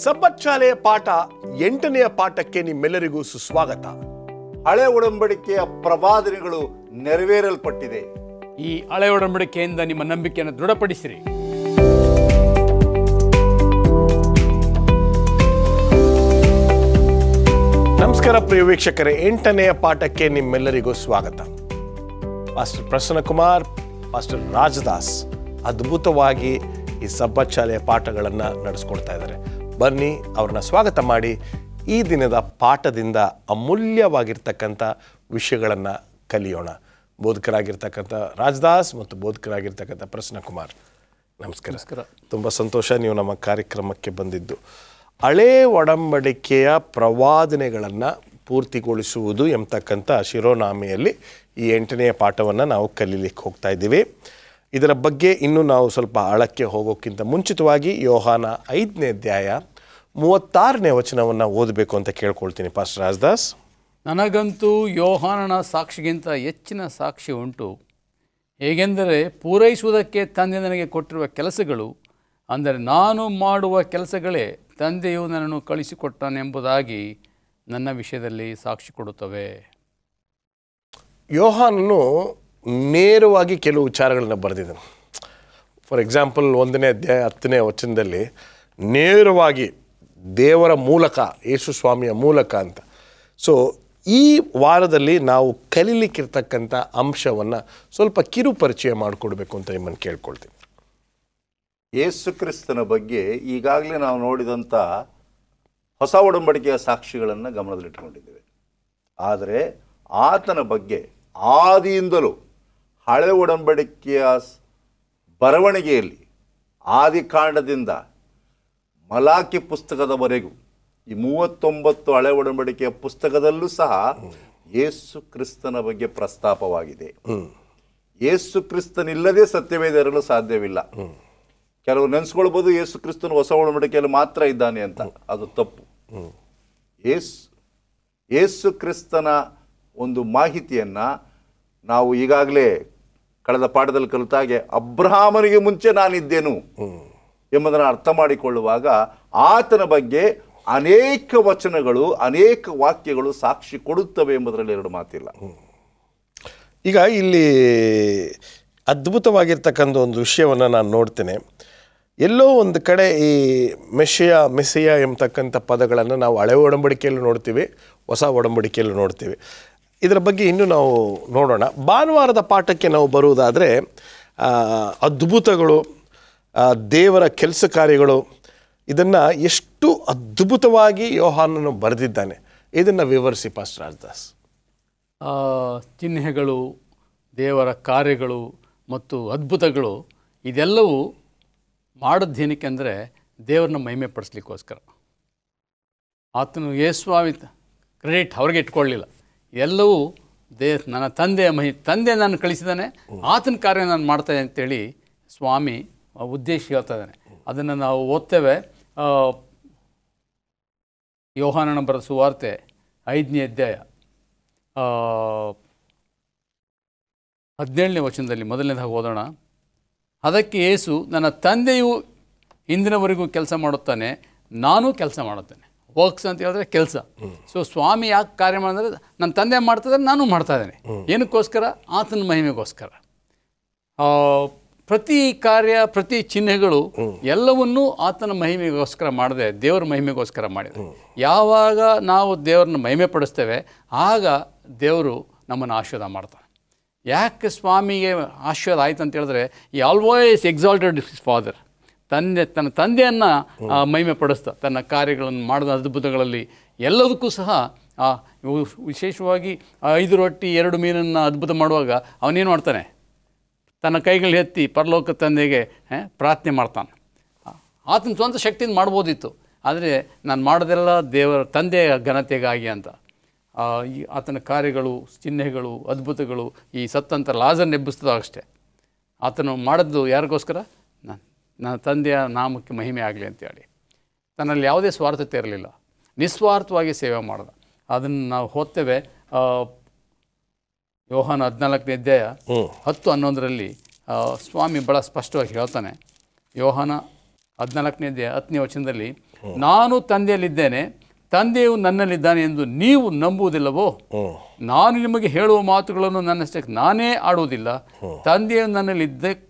ಸಬ್ಬತ್ ಶಾಲೆಯ ಪಾಠ 8ನೇ ಪಾಠಕ್ಕೆ ನಿಮ್ಮೆಲ್ಲರಿಗೂ ಸುಸ್ವಾಗತ. ಹಳೆ ಒಡಂಬಡಿಕೆಯ ಪ್ರವಾದನೆಗಳು ನೆರವೇರಲ್ಪಟ್ಟಿದೆ. ಈ ಹಳೆ ಒಡಂಬಡಿಕೆಯಿಂದ ನಿಮ್ಮ ನಂಬಿಕೆಯನ್ನು ದೃಢಪಡಿಸಿರಿ. ನಮಸ್ಕಾರ ಪ್ರಿಯ ವೀಕ್ಷಕರೇ, 8ನೇ ಪಾಠಕ್ಕೆ ನಿಮ್ಮೆಲ್ಲರಿಗೂ ಸ್ವಾಗತ. ಪಾಸ್ಟರ್ ಪ್ರಸನ್ನಕುಮಾರ್, ಪಾಸ್ಟರ್ ರಾಜದಾಸ್ ಅದ್ಭುತವಾಗಿ ಈ ಸಬ್ಬತ್ ಶಾಲೆಯ ಪಾಠಗಳನ್ನು ನಡೆಸ್ಕೊಡ್ತಾ ಇದ್ದಾರೆ. ಬನ್ನಿ ಅವ್ರನ್ನ ಸ್ವಾಗತ ಮಾಡಿ ಈ ದಿನದ ಪಾಠದಿಂದ ಅಮೂಲ್ಯವಾಗಿರ್ತಕ್ಕಂಥ ವಿಷಯಗಳನ್ನು ಕಲಿಯೋಣ. ಬೋಧಕರಾಗಿರ್ತಕ್ಕಂಥ ರಾಜದಾಸ್ ಮತ್ತು ಬೋಧಕರಾಗಿರ್ತಕ್ಕಂಥ ಪ್ರಸನ್ನಕುಮಾರ್, ನಮಸ್ಕಾರ. ತುಂಬ ಸಂತೋಷ ನೀವು ನಮ್ಮ ಕಾರ್ಯಕ್ರಮಕ್ಕೆ ಬಂದಿದ್ದು. ಹಳೇ ಒಡಂಬಡಿಕೆಯ ಪ್ರವಾದನೆಗಳನ್ನು ಪೂರ್ತಿಗೊಳಿಸುವುದು ಎಂಬತಕ್ಕಂಥ ಶಿರೋನಾಮೆಯಲ್ಲಿ ಈ 8ನೇ ಪಾಠವನ್ನು ನಾವು ಕಲೀಲಿಕ್ಕೆ ಹೋಗ್ತಾ ಇದ್ದೀವಿ. ಇದರ ಬಗ್ಗೆ ಇನ್ನೂ ನಾವು ಸ್ವಲ್ಪ ಆಳಕ್ಕೆ ಹೋಗೋಕ್ಕಿಂತ ಮುಂಚಿತವಾಗಿ ಯೋಹಾನ 5ನೇ ಅಧ್ಯಾಯ 36ನೇ ವಚನವನ್ನು ಓದಬೇಕು ಅಂತ ಕೇಳ್ಕೊಳ್ತೀನಿ. ಪಾಸ್ಟರ್ ರಾಜದಾಸ್. ನನಗಂತೂ ಯೋಹಾನನ ಸಾಕ್ಷಿಗಿಂತ ಹೆಚ್ಚಿನ ಸಾಕ್ಷಿ ಉಂಟು. ಹೇಗೆಂದರೆ ಪೂರೈಸುವುದಕ್ಕೆ ತಂದೆ ನನಗೆ ಕೊಟ್ಟಿರುವ ಕೆಲಸಗಳು, ಅಂದರೆ ನಾನು ಮಾಡುವ ಕೆಲಸಗಳೇ ತಂದೆಯು ನನ್ನನ್ನು ಕಳಿಸಿಕೊಟ್ಟನೆಂಬುದಾಗಿ ನನ್ನ ವಿಷಯದಲ್ಲಿ ಸಾಕ್ಷಿ ಕೊಡುತ್ತವೆ. ಯೋಹಾನನು ನೇರವಾಗಿ ಕೆಲವು ವಿಚಾರಗಳನ್ನು ಬರೆದಿದ್ದಾನೆ. ಫಾರ್ ಎಕ್ಸಾಂಪಲ್ 1ನೇ ಅಧ್ಯಾಯ 10ನೇ ವಚನದಲ್ಲಿ ನೇರವಾಗಿ ದೇವರ ಮೂಲಕ, ಯೇಸು ಸ್ವಾಮಿಯ ಮೂಲಕ ಅಂತ. ಸೊ ಈ ವಾರದಲ್ಲಿ ನಾವು ಕಲೀಲಿಕ್ಕಿರ್ತಕ್ಕಂಥ ಅಂಶವನ್ನು ಸ್ವಲ್ಪ ಕಿರು ಪರಿಚಯ ಮಾಡಿಕೊಡ್ಬೇಕು ಅಂತ ನಿಮ್ಮನ್ನು ಕೇಳ್ಕೊಳ್ತೀನಿ. ಯೇಸು ಕ್ರಿಸ್ತನ ಬಗ್ಗೆ ಈಗಾಗಲೇ ನಾವು ನೋಡಿದಂಥ ಹೊಸ ಒಡಂಬಡಿಕೆಯ ಸಾಕ್ಷಿಗಳನ್ನು ಗಮನದಲ್ಲಿಟ್ಟುಕೊಂಡಿದ್ದೇವೆ. ಆದರೆ ಆತನ ಬಗ್ಗೆ ಆದಿಯಿಂದಲೂ ಹಳೆ ಒಡಂಬಡಿಕೆಯ ಬರವಣಿಗೆಯಲ್ಲಿ ಆದಿಕಾಂಡದಿಂದ ಮಲಾಕಿ ಪುಸ್ತಕದವರೆಗೂ ಈ 39 ಹಳೆ ಒಡಂಬಡಿಕೆಯ ಪುಸ್ತಕದಲ್ಲೂ ಸಹ ಯೇಸು ಕ್ರಿಸ್ತನ ಬಗ್ಗೆ ಪ್ರಸ್ತಾಪವಾಗಿದೆ. ಯೇಸು ಕ್ರಿಸ್ತನಿಲ್ಲದೆ ಸತ್ಯವೇದ ಇರಲು ಸಾಧ್ಯವಿಲ್ಲ. ಕೆಲವು ನೆನೆಸ್ಕೊಳ್ಬೋದು ಯೇಸು ಕ್ರಿಸ್ತನು ಹೊಸ ಒಡಂಬಡಿಕೆಯಲ್ಲಿ ಮಾತ್ರ ಇದ್ದಾನೆ ಅಂತ. ಅದು ತಪ್ಪು. ಯೇಸು ಕ್ರಿಸ್ತನ ಒಂದು ಮಾಹಿತಿಯನ್ನು ನಾವು ಈಗಾಗಲೇ ಕಳೆದ ಪಾಠದಲ್ಲಿ ಕಲಿತ ಹಾಗೆ ಅಬ್ರಹಾಮನಿಗೆ ಮುಂಚೆ ನಾನಿದ್ದೇನು ಎಂಬುದನ್ನು ಅರ್ಥ ಮಾಡಿಕೊಳ್ಳುವಾಗ ಆತನ ಬಗ್ಗೆ ಅನೇಕ ವಚನಗಳು, ಅನೇಕ ವಾಕ್ಯಗಳು ಸಾಕ್ಷಿ ಕೊಡುತ್ತವೆ ಎಂಬುದರಲ್ಲಿ ಎರಡು ಮಾತಿಲ್ಲ. ಈಗ ಇಲ್ಲಿ ಅದ್ಭುತವಾಗಿರ್ತಕ್ಕಂಥ ಒಂದು ವಿಷಯವನ್ನು ನಾನು ನೋಡ್ತೇನೆ. ಎಲ್ಲೋ ಒಂದು ಕಡೆ ಈ ಮೆಸ್ಸಿಯ ಎಂಬತಕ್ಕಂಥ ಪದಗಳನ್ನು ನಾವು ಹಳೆ ಒಡಂಬಡಿಕೆಯಲ್ಲೂ ನೋಡ್ತೀವಿ, ಹೊಸ ಒಡಂಬಡಿಕೆಯಲ್ಲೂ ನೋಡ್ತೀವಿ. ಇದರ ಬಗ್ಗೆ ಇನ್ನೂ ನಾವು ನೋಡೋಣ. ಭಾನುವಾರದ ಪಾಠಕ್ಕೆ ನಾವು ಬರುವುದಾದರೆ ಅದ್ಭುತಗಳು, ದೇವರ ಕೆಲಸ ಕಾರ್ಯಗಳು, ಇದನ್ನು ಎಷ್ಟು ಅದ್ಭುತವಾಗಿ ಯೋಹಾನನು ಬರೆದಿದ್ದಾನೆ, ಇದನ್ನು ವಿವರಿಸಿ ಪಾಸ್ಟರ್ ರಾಜದಾಸ್. ಚಿಹ್ನೆಗಳು, ದೇವರ ಕಾರ್ಯಗಳು ಮತ್ತು ಅದ್ಭುತಗಳು ಇದೆಲ್ಲವೂ ಮಾಡೋದೇನಕ್ಕೆ ಅಂದರೆ ದೇವರನ್ನ ಮಹಿಮೆ ಪಡಿಸ್ಲಿಕ್ಕೋಸ್ಕರ. ಆತನು ಯೇಸುಸ್ವಾಮಿ ಕ್ರೆಡಿಟ್ ಅವ್ರಿಗೆ ಇಟ್ಕೊಳ್ಳಲಿಲ್ಲ. ಎಲ್ಲವೂ ನನ್ನ ತಂದೆ ನಾನು ಕಳಿಸಿದ್ದಾನೆ, ಆತನ ಕಾರ್ಯ ನಾನು ಮಾಡ್ತಾಯಿದ್ದೆ ಅಂತೇಳಿ ಸ್ವಾಮಿ ಉದ್ದೇಶ ಹೇಳ್ತಾ ಇದ್ದಾನೆ. ಅದನ್ನು ನಾವು ಓದ್ತೇವೆ. ಯೋಹಾನನ ಬರೆದ ಸುವಾರ್ತೆ 5ನೇ ಅಧ್ಯಾಯ 17ನೇ ವಚನದಲ್ಲಿ ಮೊದಲನೇದಾಗಿ ಓದೋಣ. ಅದಕ್ಕೆ ಯೇಸು, ನನ್ನ ತಂದೆಯು ಇಂದಿನವರೆಗೂ ಕೆಲಸ ಮಾಡುತ್ತಾನೆ, ನಾನು ಕೆಲಸ ಮಾಡುತ್ತೇನೆ. ವರ್ಕ್ಸ್ ಅಂತ ಹೇಳಿದ್ರೆ ಕೆಲಸ. ಸೊ ಸ್ವಾಮಿ ಯಾಕೆ ಕಾರ್ಯ ಮಾಡಿದ್ರೆ ನನ್ನ ತಂದೆ ಮಾಡ್ತಿದ್ದಾರೆ, ನಾನು ಮಾಡ್ತಾ ಇದ್ದೇನೆ. ಏನಕ್ಕೋಸ್ಕರ? ಆತನ ಮಹಿಮೆಗೋಸ್ಕರ. ಪ್ರತಿ ಕಾರ್ಯ, ಪ್ರತಿ ಚಿಹ್ನೆಗಳು ಎಲ್ಲವನ್ನೂ ಆತನ ಮಹಿಮೆಗೋಸ್ಕರ ಮಾಡದೆ ದೇವರ ಮಹಿಮೆಗೋಸ್ಕರ ಮಾಡಿದೆ. ಯಾವಾಗ ನಾವು ದೇವರನ್ನ ಮಹಿಮೆ ಪಡಿಸ್ತೇವೆ ಆಗ ದೇವರು ನಮ್ಮನ್ನು ಆಶೀರ್ವಾದ ಮಾಡ್ತಾನೆ. ಯಾಕೆ ಸ್ವಾಮಿಗೆ ಆಶೀರ್ವಾದ ಆಯ್ತು ಅಂತ ಹೇಳಿದ್ರೆ, ಈ ಆಲ್ವೇಸ್ ಎಕ್ಸಾಲ್ಟೆಡ್ ಹಿಸ್ ಫಾದರ್. ತನ್ನ ತಂದೆಯನ್ನು ಮಹಿಮೆ ಪಡಿಸ್ತಾ ತನ್ನ ಕಾರ್ಯಗಳನ್ನು ಮಾಡಿದ ಅದ್ಭುತಗಳಲ್ಲಿ ಎಲ್ಲದಕ್ಕೂ ಸಹ ವಿಶೇಷವಾಗಿ 5 ರೊಟ್ಟಿ 2 ಮೀನನ್ನು ಅದ್ಭುತ ಮಾಡುವಾಗ ಅವನೇನು ಮಾಡ್ತಾನೆ? ತನ್ನ ಕೈಗಳು ಎತ್ತಿ ಪರಲೋಕ ತಂದೆಗೆ ಪ್ರಾರ್ಥನೆ ಮಾಡ್ತಾನೆ. ಆತನ ಸ್ವಂತ ಶಕ್ತಿಯಿಂದ ಮಾಡ್ಬೋದಿತ್ತು, ಆದರೆ ನಾನು ಮಾಡೋದೆಲ್ಲ ದೇವರ ತಂದೆಯ ಘನತೆಗಾಗಿ ಅಂತ. ಆತನ ಕಾರ್ಯಗಳು, ಚಿಹ್ನೆಗಳು, ಅದ್ಭುತಗಳು ಈ ಸತ್ತಂತ ಲಾಜರ್ನ ಎಬ್ಬಿಸ್ತದಷ್ಟೇ. ಆತನು ಮಾಡಿದ್ದು ಯಾರಿಗೋಸ್ಕರ? ನನ್ನ ತಂದೆಯ ನಾಮಕ್ಕೆ ಮಹಿಮೆ ಆಗಲಿ ಅಂತೇಳಿ. ತನ್ನಲ್ಲಿ ಯಾವುದೇ ಸ್ವಾರ್ಥತೆ ಇರಲಿಲ್ಲ, ನಿಸ್ವಾರ್ಥವಾಗಿ ಸೇವೆ ಮಾಡಿದ. ಅದನ್ನು ನಾವು ಓದ್ತೇವೆ. ಯೋಹಾನ 14ನೇ ಅಧ್ಯಾಯ 10-11ರಲ್ಲಿ ಸ್ವಾಮಿ ಭಾಳ ಸ್ಪಷ್ಟವಾಗಿ ಹೇಳ್ತಾನೆ. ಯೋಹಾನ 14ನೇ 10ನೇ ವಚನದಲ್ಲಿ, ನಾನು ತಂದೆಯಲ್ಲಿದ್ದೇನೆ, ತಂದೆಯು ನನ್ನಲ್ಲಿದ್ದಾನೆ ಎಂದು ನೀವು ನಂಬುವುದಿಲ್ಲವೋ? ನಾನು ನಿಮಗೆ ಹೇಳುವ ಮಾತುಗಳನ್ನು ನನ್ನಷ್ಟಕ್ಕೆ ನಾನೇ ಆಡುವುದಿಲ್ಲ. ತಂದೆಯು ನನ್ನಲ್ಲಿ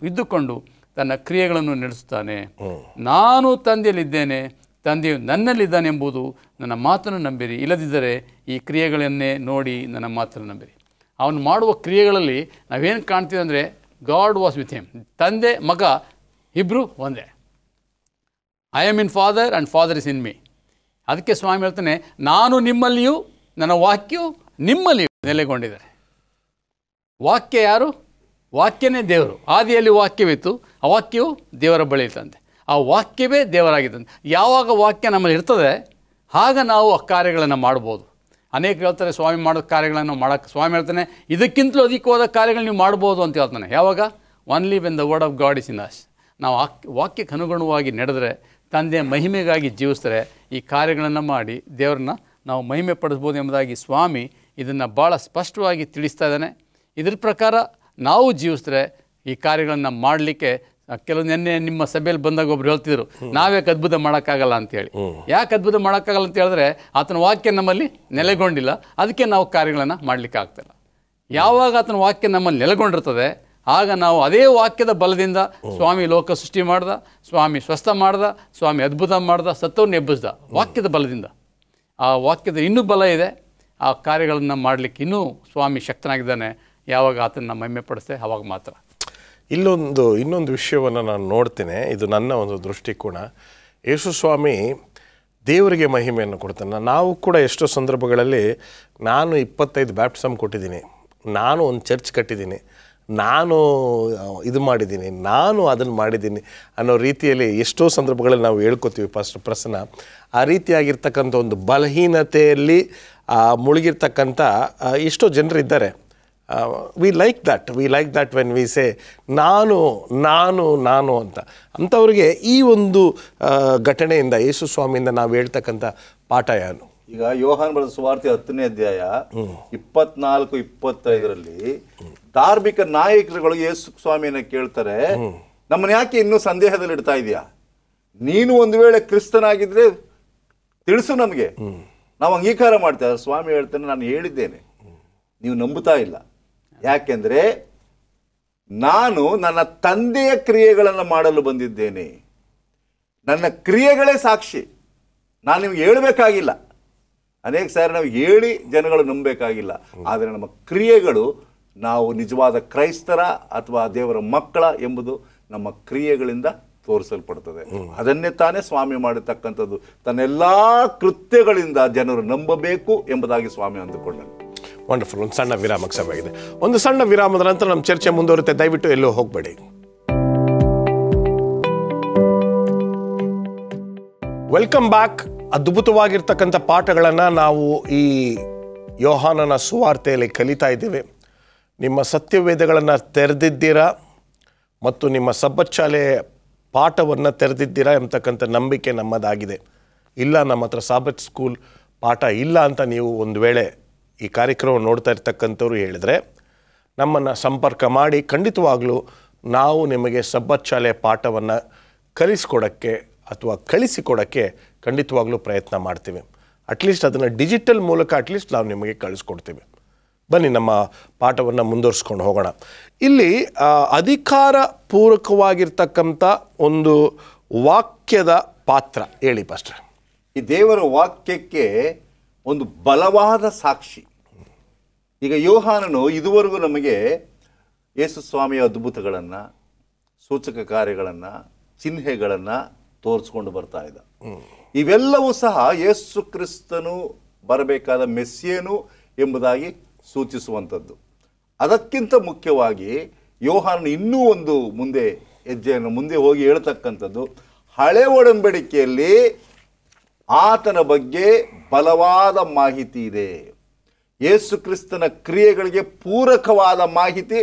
ಇದ್ದುಕೊಂಡು ತನ್ನ ಕ್ರಿಯೆಗಳನ್ನು ನಡೆಸುತ್ತಾನೆ. ನಾನು ತಂದೆಯಲ್ಲಿದ್ದೇನೆ, ತಂದೆಯು ನನ್ನಲ್ಲಿದ್ದಾನೆ ಎಂಬುದು ನನ್ನ ಮಾತನ್ನು ನಂಬಿರಿ. ಇಲ್ಲದಿದ್ದರೆ ಈ ಕ್ರಿಯೆಗಳನ್ನೇ ನೋಡಿ ನನ್ನ ಮಾತನ್ನು ನಂಬಿರಿ. ಅವನು ಮಾಡುವ ಕ್ರಿಯೆಗಳಲ್ಲಿ ನಾವೇನು ಕಾಣ್ತೀವಿ ಅಂದರೆ, ಗಾಡ್ ವಾಸ್ ವಿತ್ ಹಿಮ್. ತಂದೆ ಮಗ ಇಬ್ಬರು ಒಂದೇ. I am in father and father is in me. ಅದಕ್ಕೆ ಸ್ವಾಮಿ ಹೇಳ್ತಾನೆ, ನಾನು ನಿಮ್ಮಲ್ಲಿಯೂ ನನ್ನ ವಾಕ್ಯವು ನಿಮ್ಮಲ್ಲಿಯೂ ನೆಲೆಗೊಂಡಿದ್ದಾರೆ. ವಾಕ್ಯ ಯಾರು? ವಾಕ್ಯನೇ ದೇವರು. ಆದಿಯಲ್ಲಿ ವಾಕ್ಯವಿತ್ತು, ಆ ವಾಕ್ಯವು ದೇವರ ಬಳಿ ಇತ್ತಂತೆ. ಆ ವಾಕ್ಯವೇ ದೇವರಾಗಿತ್ತಂತೆ. ಯಾವಾಗ ವಾಕ್ಯ ನಮ್ಮಲ್ಲಿ ಇರ್ತದೆ ಆಗ ನಾವು ಆ ಕಾರ್ಯಗಳನ್ನು ಮಾಡ್ಬೋದು. ಅನೇಕ ಹೇಳ್ತಾರೆ ಸ್ವಾಮಿ ಮಾಡೋ ಕಾರ್ಯಗಳನ್ನು ಮಾಡೋಕ್ಕೆ. ಸ್ವಾಮಿ ಹೇಳ್ತಾನೆ, ಇದಕ್ಕಿಂತಲೂ ಅಧಿಕವಾದ ಕಾರ್ಯಗಳು ನೀವು ಮಾಡ್ಬೋದು ಅಂತ ಹೇಳ್ತಾನೆ. ಯಾವಾಗ? Only when the word of god is in us. ನಾವು ವಾಕ್ಯಕ್ಕೆ ಅನುಗುಣವಾಗಿ ನಡೆದರೆ, ತಂದೆಯ ಮಹಿಮೆಗಾಗಿ ಜೀವಿಸಿದ್ರೆ, ಈ ಕಾರ್ಯಗಳನ್ನು ಮಾಡಿ ದೇವರನ್ನ ನಾವು ಮಹಿಮೆ ಪಡಿಸ್ಬೋದು ಎಂಬುದಾಗಿ ಸ್ವಾಮಿ ಇದನ್ನು ಭಾಳ ಸ್ಪಷ್ಟವಾಗಿ ತಿಳಿಸ್ತಾ ಇದ್ದಾನೆ. ಇದ್ರ ಪ್ರಕಾರ ನಾವು ಜೀವಿಸಿದ್ರೆ ಈ ಕಾರ್ಯಗಳನ್ನು ಮಾಡಲಿಕ್ಕೆ, ಕೆಲವು ನೆನ್ನೆ ನಿಮ್ಮ ಸಭೆಯಲ್ಲಿ ಬಂದಾಗ ಒಬ್ರು ಹೇಳ್ತಿದ್ರು, ನಾವ್ಯಾಕೆ ಅದ್ಭುತ ಮಾಡೋಕ್ಕಾಗಲ್ಲ ಅಂತೇಳಿ. ಯಾಕೆ ಅದ್ಭುತ ಮಾಡೋಕ್ಕಾಗಲ್ಲ ಅಂತ ಹೇಳಿದ್ರೆ, ಆತನ ವಾಕ್ಯ ನಮ್ಮಲ್ಲಿ ನೆಲೆಗೊಂಡಿಲ್ಲ, ಅದಕ್ಕೆ ನಾವು ಕಾರ್ಯಗಳನ್ನು ಮಾಡಲಿಕ್ಕೆ ಆಗ್ತಿಲ್ಲ. ಯಾವಾಗ ಆತನ ವಾಕ್ಯ ನಮ್ಮಲ್ಲಿ ನೆಲೆಗೊಂಡಿರ್ತದೆ ಆಗ ನಾವು ಅದೇ ವಾಕ್ಯದ ಬಲದಿಂದ, ಸ್ವಾಮಿ ಲೋಕ ಸೃಷ್ಟಿ ಮಾಡ್ದ, ಸ್ವಾಮಿ ಸ್ವಸ್ಥ ಮಾಡ್ದ, ಸ್ವಾಮಿ ಅದ್ಭುತ ಮಾಡ್ದ, ಸತ್ತವ್ರನ್ನ ಎಬ್ಬಿಸ್ದ, ವಾಕ್ಯದ ಬಲದಿಂದ. ಆ ವಾಕ್ಯದ ಇನ್ನೂ ಬಲ ಇದೆ. ಆ ಕಾರ್ಯಗಳನ್ನು ಮಾಡಲಿಕ್ಕೆ ಇನ್ನೂ ಸ್ವಾಮಿ ಶಕ್ತನಾಗಿದ್ದಾನೆ. ಯಾವಾಗ ಆತನ ಮಹಿಮೆ ಪಡಿಸ್ತೆ ಆವಾಗ ಮಾತ್ರ. ಇನ್ನೊಂದು ವಿಷಯವನ್ನು ನಾನು ನೋಡ್ತೇನೆ, ಇದು ನನ್ನ ಒಂದು ದೃಷ್ಟಿಕೋನ. ಯೇಸು ಸ್ವಾಮಿ ದೇವರಿಗೆ ಮಹಿಮೆಯನ್ನು ಕೊಡ್ತಾನೆ. ನಾವು ಕೂಡ ಎಷ್ಟೋ ಸಂದರ್ಭಗಳಲ್ಲಿ, ನಾನು 25 ಬ್ಯಾಪ್ಟಿಸಮ್ ಕೊಟ್ಟಿದ್ದೀನಿ, ನಾನು ಒಂದು ಚರ್ಚ್ ಕಟ್ಟಿದ್ದೀನಿ, ನಾನು ಇದು ಮಾಡಿದ್ದೀನಿ, ನಾನು ಅದನ್ನು ಮಾಡಿದ್ದೀನಿ ಅನ್ನೋ ರೀತಿಯಲ್ಲಿ ಎಷ್ಟೋ ಸಂದರ್ಭಗಳಲ್ಲಿ ನಾವು ಹೇಳ್ಕೊತೀವಿ ಪಾಸ್ಟರ್ ಪ್ರಸನ್ನ. ಆ ರೀತಿಯಾಗಿರ್ತಕ್ಕಂಥ ಒಂದು ಬಲಹೀನತೆಯಲ್ಲಿ ಮುಳುಗಿರ್ತಕ್ಕಂಥ ಎಷ್ಟೋ ಜನರಿದ್ದಾರೆ. We like that when we say ನಾನು ನಾನು ನಾನು ಅಂತ. ಅಂಥವ್ರಿಗೆ ಈ ಒಂದು ಘಟನೆಯಿಂದ, ಯೇಸು ಸ್ವಾಮಿಯಿಂದ ನಾವು ಹೇಳ್ತಕ್ಕಂಥ ಪಾಠ ಏನು? ಈಗ ಯೋಹಾನ್ ಬರೆದ ಸುವಾರ್ತೆ 10ನೇ ಅಧ್ಯಾಯ 24-25ರಲ್ಲಿ ಧಾರ್ಮಿಕ ನಾಯಕರುಗಳು ಯೇಸು ಸ್ವಾಮಿಯನ್ನ ಕೇಳ್ತಾರೆ, ನಮ್ಮನ್ನ ಯಾಕೆ ಇನ್ನೂ ಸಂದೇಹದಲ್ಲಿ ಇಡ್ತಾ ಇದೆಯಾ? ನೀನು ಒಂದು ವೇಳೆ ಕ್ರಿಸ್ತನಾಗಿದ್ರೆ ತಿಳಿಸು ನಮಗೆ, ನಾವು ಅಂಗೀಕಾರ ಮಾಡ್ತೇವೆ. ಸ್ವಾಮಿ ಹೇಳ್ತಾನೆ, ನಾನು ಹೇಳಿದ್ದೇನೆ, ನೀವು ನಂಬುತ್ತಾ ಇಲ್ಲ. ಯಾಕೆಂದ್ರೆ ನಾನು ನನ್ನ ತಂದೆಯ ಕ್ರಿಯೆಗಳನ್ನು ಮಾಡಲು ಬಂದಿದ್ದೇನೆ. ನನ್ನ ಕ್ರಿಯೆಗಳೇ ಸಾಕ್ಷಿ. ನಾನು ನಿಮ್ಗೆ ಹೇಳಬೇಕಾಗಿಲ್ಲ. ಅನೇಕ ಸಾರಿ ನಾವು ಹೇಳಿ ಜನಗಳು ನಂಬಬೇಕಾಗಿಲ್ಲ. ಆದರೆ ನಮ್ಮ ಕ್ರಿಯೆಗಳು, ನಾವು ನಿಜವಾದ ಕ್ರೈಸ್ತರ ಅಥವಾ ದೇವರ ಮಕ್ಕಳ ಎಂಬುದು ನಮ್ಮ ಕ್ರಿಯೆಗಳಿಂದ ತೋರಿಸಲ್ಪಡ್ತದೆ. ಅದನ್ನೇ ತಾನೇ ಸ್ವಾಮಿ ಮಾಡತಕ್ಕಂಥದ್ದು. ತನ್ನೆಲ್ಲಾ ಕೃತ್ಯಗಳಿಂದ ಜನರು ನಂಬಬೇಕು ಎಂಬುದಾಗಿ ಸ್ವಾಮಿ ಅಂದುಕೊಂಡನು. ವಂಡರ್ಫುಲ್. ಒಂದು ಸಣ್ಣ ವಿರಾಮಕ್ಕೆ ಸಮಯವಾಗಿದೆ. ಒಂದು ಸಣ್ಣ ವಿರಾಮದ ನಂತರ ನಮ್ಮ ಚರ್ಚೆ ಮುಂದುವರುತ್ತೆ. ದಯವಿಟ್ಟು ಎಲ್ಲೂ ಹೋಗಬೇಡಿ. Welcome back. ಅದ್ಭುತವಾಗಿರ್ತಕ್ಕಂಥ ಪಾಠಗಳನ್ನು ನಾವು ಈ ಯೋಹಾನನ ಸುವಾರ್ತೆಯಲ್ಲಿ ಕಲಿತಾ ಇದ್ದೇವೆ. ನಿಮ್ಮ ಸತ್ಯವೇದಗಳನ್ನು ತೆರೆದಿದ್ದೀರಾ ಮತ್ತು ನಿಮ್ಮ ಸಬ್ಬತ್ ಶಾಲೆ ಪಾಠವನ್ನು ತೆರೆದಿದ್ದೀರಾ ಎಂಬತಕ್ಕಂಥ ನಂಬಿಕೆ ನಮ್ಮದಾಗಿದೆ. ಇಲ್ಲ, ನಮ್ಮ ಹತ್ರ ಸಬ್ಬತ್ ಸ್ಕೂಲ್ ಪಾಠ ಇಲ್ಲ ಅಂತ ನೀವು ಒಂದು ವೇಳೆ ಈ ಕಾರ್ಯಕ್ರಮ ನೋಡ್ತಾ ಇರ್ತಕ್ಕಂಥವ್ರು ಹೇಳಿದರೆ, ನಮ್ಮನ್ನು ಸಂಪರ್ಕ ಮಾಡಿ ಖಂಡಿತವಾಗಲೂ ನಾವು ನಿಮಗೆ ಸಬ್ಬತ್ ಶಾಲೆ ಪಾಠವನ್ನು ಕಲಿಸ್ಕೊಡೋಕ್ಕೆ ಅಥವಾ ಕಳಿಸಿಕೊಡೋಕ್ಕೆ ಖಂಡಿತವಾಗ್ಲೂ ಪ್ರಯತ್ನ ಮಾಡ್ತೀವಿ. ಅಟ್ಲೀಸ್ಟ್ ಅದನ್ನು ಡಿಜಿಟಲ್ ಮೂಲಕ ಅಟ್ಲೀಸ್ಟ್ ನಾವು ನಿಮಗೆ ಕಳಿಸ್ಕೊಡ್ತೀವಿ. ಬನ್ನಿ ನಮ್ಮ ಪಾಠವನ್ನು ಮುಂದುವರಿಸ್ಕೊಂಡು ಹೋಗೋಣ. ಇಲ್ಲಿ ಅಧಿಕಾರ ಪೂರ್ವಕವಾಗಿರ್ತಕ್ಕಂಥ ಒಂದು ವಾಕ್ಯದ ಪಾತ್ರ ಹೇಳಿ ಪಾಸ್ಟರ್. ಈ ದೇವರ ವಾಕ್ಯಕ್ಕೆ ಒಂದು ಬಲವಾದ ಸಾಕ್ಷಿ. ಈಗ ಯೋಹಾನನು ಇದುವರೆಗೂ ನಮಗೆ ಯೇಸು ಸ್ವಾಮಿಯ ಅದ್ಭುತಗಳನ್ನು, ಸೂಚಕ ಕಾರ್ಯಗಳನ್ನು, ಚಿಹ್ನೆಗಳನ್ನು ತೋರಿಸ್ಕೊಂಡು ಬರ್ತಾ ಇದ್ದ. ಇವೆಲ್ಲವೂ ಸಹ ಯೇಸು ಕ್ರಿಸ್ತನು ಬರಬೇಕಾದ ಮೆಸ್ಸಿಯನು ಎಂಬುದಾಗಿ ಸೂಚಿಸುವಂಥದ್ದು. ಅದಕ್ಕಿಂತ ಮುಖ್ಯವಾಗಿ ಯೋಹಾನನು ಇನ್ನೂ ಒಂದು ಹೆಜ್ಜೆಯನ್ನು ಮುಂದೆ ಹೋಗಿ ಹೇಳ್ತಕ್ಕಂಥದ್ದು, ಹಳೆ ಒಡಂಬಡಿಕೆಯಲ್ಲಿ ಆತನ ಬಗ್ಗೆ ಬಲವಾದ ಮಾಹಿತಿ ಇದೆ. ಯೇಸು ಕ್ರಿಸ್ತನ ಕ್ರಿಯೆಗಳಿಗೆ ಪೂರಕವಾದ ಮಾಹಿತಿ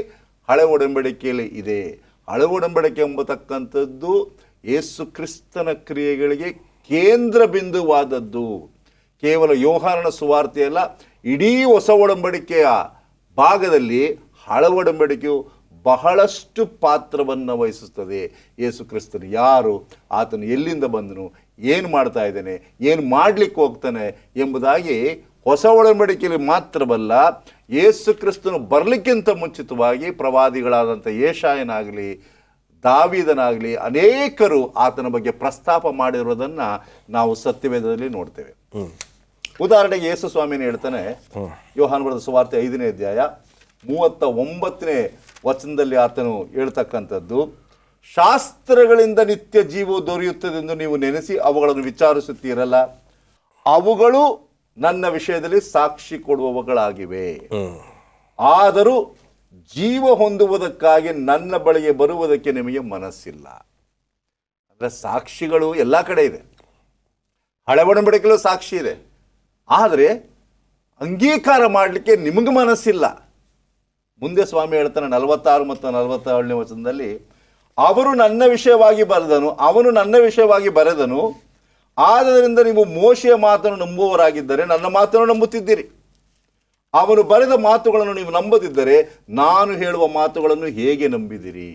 ಹಳೆ ಒಡಂಬಡಿಕೆಯಲ್ಲಿ ಇದೆ. ಹಳೆ ಒಡಂಬಡಿಕೆ ಎಂಬತಕ್ಕಂಥದ್ದು ಯೇಸು ಕ್ರಿಸ್ತನ ಕ್ರಿಯೆಗಳಿಗೆ ಕೇಂದ್ರ ಬಿಂದುವಾದದ್ದು. ಕೇವಲ ಯೋಹಾನನ ಸುವಾರ್ತೆಯಲ್ಲ, ಇಡೀ ಹೊಸ ಒಡಂಬಡಿಕೆಯ ಭಾಗದಲ್ಲಿ ಹಳೆ ಒಡಂಬಡಿಕೆಯು ಬಹಳಷ್ಟು ಪಾತ್ರವನ್ನು ವಹಿಸುತ್ತದೆ. ಯೇಸು ಕ್ರಿಸ್ತನು ಯಾರು, ಆತನು ಎಲ್ಲಿಂದ ಬಂದನು, ಏನು ಮಾಡ್ತಾ ಇದ್ದಾನೆ, ಏನು ಮಾಡಲಿಕ್ಕೆ ಹೋಗ್ತಾನೆ ಎಂಬುದಾಗಿ ಹೊಸ ಒಡಂಬಡಿಕೆಯಲ್ಲಿ ಮಾತ್ರವಲ್ಲ, ಯೇಸು ಕ್ರಿಸ್ತನು ಬರಲಿಕ್ಕಿಂತ ಮುಂಚಿತವಾಗಿ ಪ್ರವಾದಿಗಳಾದಂಥ ಯೆಶಾಯನಾಗಲಿ ದಾವೀದನಾಗಲಿ ಅನೇಕರು ಆತನ ಬಗ್ಗೆ ಪ್ರಸ್ತಾಪ ಮಾಡಿರೋದನ್ನು ನಾವು ಸತ್ಯವೇದದಲ್ಲಿ ನೋಡ್ತೇವೆ. ಉದಾಹರಣೆಗೆ ಯೇಸು ಸ್ವಾಮಿನ ಹೇಳ್ತಾನೆ, ಯೋಹಾನ ಬರೆದ ಸುವಾರ್ತೆ 5ನೇ ಅಧ್ಯಾಯ 39ನೇ ವಚನದಲ್ಲಿ ಆತನು ಹೇಳ್ತಕ್ಕಂಥದ್ದು, ಶಾಸ್ತ್ರಗಳಿಂದ ನಿತ್ಯ ಜೀವವು ದೊರೆಯುತ್ತದೆಂದು ನೀವು ನೆನೆಸಿ ಅವುಗಳನ್ನು ವಿಚಾರಿಸುತ್ತೀರಲ್ಲ, ಅವುಗಳು ನನ್ನ ವಿಷಯದಲ್ಲಿ ಸಾಕ್ಷಿ ಕೊಡುವವುಗಳಾಗಿವೆ. ಆದರೂ ಜೀವ ಹೊಂದುವುದಕ್ಕಾಗಿ ನನ್ನ ಬಳಿಗೆ ಬರುವುದಕ್ಕೆ ನಿಮಗೆ ಮನಸ್ಸಿಲ್ಲ. ಅಂದರೆ ಸಾಕ್ಷಿಗಳು ಎಲ್ಲ ಕಡೆ ಇದೆ, ಹಳೆ ಒಡಂಬಡಿಕೆಯಲ್ಲೂ ಸಾಕ್ಷಿ ಇದೆ, ಆದರೆ ಅಂಗೀಕಾರ ಮಾಡಲಿಕ್ಕೆ ನಿಮಗೆ ಮನಸ್ಸಿಲ್ಲ. ಮುಂದೆ ಸ್ವಾಮಿ ಹೇಳ್ತಾನೆ 46 ಮತ್ತು 47ನೇ ವಚನದಲ್ಲಿ, ಅವರು ನನ್ನ ವಿಷಯವಾಗಿ ಬರೆದನು, ಅವನು ನನ್ನ ವಿಷಯವಾಗಿ ಬರೆದನು, ಆದ್ದರಿಂದ ನೀವು ಮೋಶೆಯ ಮಾತನ್ನು ನಂಬುವವರಾಗಿದ್ದರೆ ನನ್ನ ಮಾತನ್ನು ನಂಬುತ್ತಿದ್ದೀರಿ. ಅವನು ಬರೆದ ಮಾತುಗಳನ್ನು ನೀವು ನಂಬದಿದ್ದರೆ ನಾನು ಹೇಳುವ ಮಾತುಗಳನ್ನು ಹೇಗೆ ನಂಬಿದಿರಿ?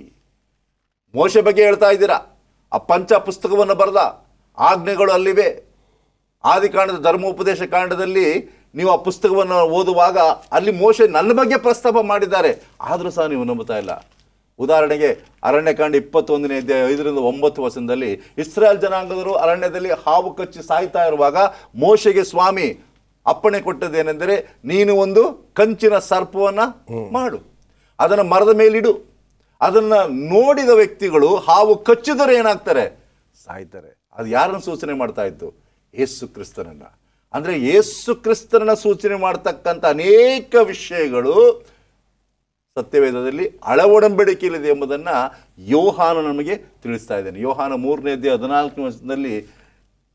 ಮೋಶೆ ಬಗ್ಗೆ ಹೇಳ್ತಾ ಇದ್ದೀರಾ, ಆ ಪಂಚ ಪುಸ್ತಕವನ್ನು ಬರೆದ ಆಜ್ಞೆಗಳು ಅಲ್ಲಿವೆ. ಆದಿಕಾಂಡದ ಧರ್ಮೋಪದೇಶ ಕಾಂಡದಲ್ಲಿ ನೀವು ಆ ಪುಸ್ತಕವನ್ನು ಓದುವಾಗ ಅಲ್ಲಿ ಮೋಶೆ ನನ್ನ ಬಗ್ಗೆ ಪ್ರಸ್ತಾಪ ಮಾಡಿದ್ದಾರೆ, ಆದರೂ ಸಹ ನೀವು ನಂಬುತ್ತಾ ಇಲ್ಲ. ಉದಾಹರಣೆಗೆ ಅರಣ್ಯಕಾಂಡ 21ನೇ ಅಧ್ಯಾಯ 5ರಿಂದ 9 ವಚನದಲ್ಲಿ ಇಸ್ರಾಯೇಲ್ ಜನಾಂಗದವರು ಅರಣ್ಯದಲ್ಲಿ ಹಾವು ಕಚ್ಚಿ ಸಾಯ್ತಾ ಇರುವಾಗ ಮೋಶೆಗೆ ಸ್ವಾಮಿ ಅಪ್ಪಣೆ ಕೊಟ್ಟದೇನೆಂದರೆ, ನೀನು ಒಂದು ಕಂಚಿನ ಸರ್ಪವನ್ನು ಮಾಡು, ಅದನ್ನು ಮರದ ಮೇಲಿಡು, ಅದನ್ನು ನೋಡಿದ ವ್ಯಕ್ತಿಗಳು ಹಾವು ಕಚ್ಚಿದರೆ ಏನಾಗ್ತಾರೆ? ಸಾಯ್ತಾರೆ. ಅದು ಯಾರನ್ನು ಸೂಚನೆ ಮಾಡ್ತಾ ಇತ್ತು? ಯೇಸು ಕ್ರಿಸ್ತನನ್ನು. ಅಂದರೆ ಯೇಸು ಕ್ರಿಸ್ತನನ್ನು ಸೂಚನೆ ಮಾಡ್ತಕ್ಕಂಥ ಅನೇಕ ವಿಷಯಗಳು ಸತ್ಯವೇದದಲ್ಲಿ ಒಡಂಬಡಿಕೆಯಲ್ಲಿದೆ ಎಂಬುದನ್ನು ಯೋಹಾನ ನಮಗೆ ತಿಳಿಸ್ತಾ ಇದ್ದಾನೆ. ಯೋಹಾನ 3ನೇ ಅಧ್ಯಾಯ 14ನೇ ವಚನದಲ್ಲಿ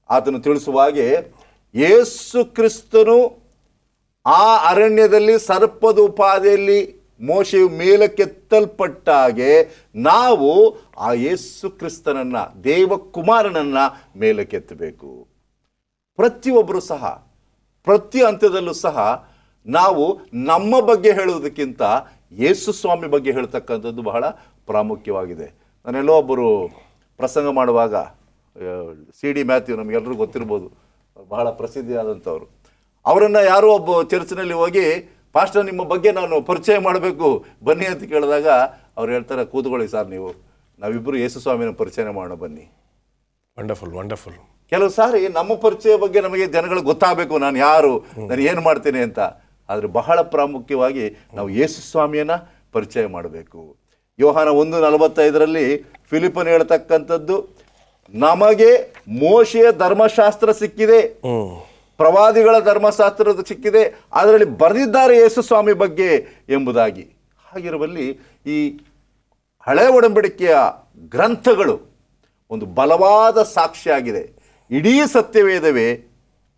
ಆತನು ತಿಳಿಸುವ ಹಾಗೆ, ಯೇಸು ಕ್ರಿಸ್ತನು ಆ ಅರಣ್ಯದಲ್ಲಿ ಸರ್ಪದ ಉಪಾದಿಯಲ್ಲಿ ಮೋಶೆಯು ಮೇಲಕ್ಕೆತ್ತಲ್ಪಟ್ಟ ಹಾಗೆ ನಾವು ಆ ಯೇಸು ಕ್ರಿಸ್ತನನ್ನು, ದೇವಕುಮಾರನನ್ನು ಮೇಲಕ್ಕೆತ್ತಬೇಕು. ಪ್ರತಿಯೊಬ್ಬರು ಸಹ ಪ್ರತಿ ಹಂತದಲ್ಲೂ ಸಹ ನಾವು ನಮ್ಮ ಬಗ್ಗೆ ಹೇಳುವುದಕ್ಕಿಂತ ಯೇಸು ಸ್ವಾಮಿ ಬಗ್ಗೆ ಹೇಳ್ತಕ್ಕಂಥದ್ದು ಬಹಳ ಪ್ರಾಮುಖ್ಯವಾಗಿದೆ. ನಾನೆಲ್ಲೋ ಒಬ್ಬರು ಪ್ರಸಂಗ ಮಾಡುವಾಗ, CD ಮ್ಯಾಥ್ಯೂ ನಮಗೆಲ್ಲರೂ ಗೊತ್ತಿರ್ಬೋದು, ಬಹಳ ಪ್ರಸಿದ್ಧಿಯಾದಂಥವ್ರು, ಅವರನ್ನು ಯಾರೋ ಒಬ್ಬ ಚರ್ಚ್ನಲ್ಲಿ ಹೋಗಿ, ಪಾಸ್ಟರ್ ನಿಮ್ಮ ಬಗ್ಗೆ ನಾನು ಪರಿಚಯ ಮಾಡಬೇಕು ಬನ್ನಿ ಅಂತ ಕೇಳಿದಾಗ ಅವ್ರು ಹೇಳ್ತಾರೆ, ಕೂತ್ಕೊಳ್ಳಿ ಸರ್, ನಾವಿಬ್ಬರು ಯೇಸು ಸ್ವಾಮಿನ ಪರಿಚಯ ಮಾಡೋಣ ಬನ್ನಿ. Wonderful wonderful. ಕೆಲವು ಸಾರಿ ನಮ್ಮ ಪರಿಚಯ ಬಗ್ಗೆ ನಮಗೆ ಜನಗಳಿಗೆ ಗೊತ್ತಾಗಬೇಕು, ನಾನು ಯಾರು, ನಾನು ಏನು ಮಾಡ್ತೇನೆ ಅಂತ. ಆದರೆ ಬಹಳ ಪ್ರಾಮುಖ್ಯವಾಗಿ ನಾವು ಯೇಸು ಸ್ವಾಮಿಯನ್ನು ಪರಿಚಯ ಮಾಡಬೇಕು. ಯೋಹಾನ 1:45 ಫಿಲಿಪ್ಪನು ಹೇಳ್ತಕ್ಕಂಥದ್ದು, ನಮಗೆ ಮೋಶೆಯ ಧರ್ಮಶಾಸ್ತ್ರ ಸಿಕ್ಕಿದೆ, ಪ್ರವಾದಿಗಳ ಧರ್ಮಶಾಸ್ತ್ರ ಸಿಕ್ಕಿದೆ, ಅದರಲ್ಲಿ ಬರೆದಿದ್ದಾರೆ ಯೇಸು ಸ್ವಾಮಿ ಬಗ್ಗೆ ಎಂಬುದಾಗಿ. ಹಾಗಿರುವಲ್ಲಿ ಈ ಹಳೆ ಒಡಂಬಡಿಕೆಯ ಗ್ರಂಥಗಳು ಒಂದು ಬಲವಾದ ಸಾಕ್ಷಿಯಾಗಿದೆ. ಇಡೀ ಸತ್ಯವೇದವೇ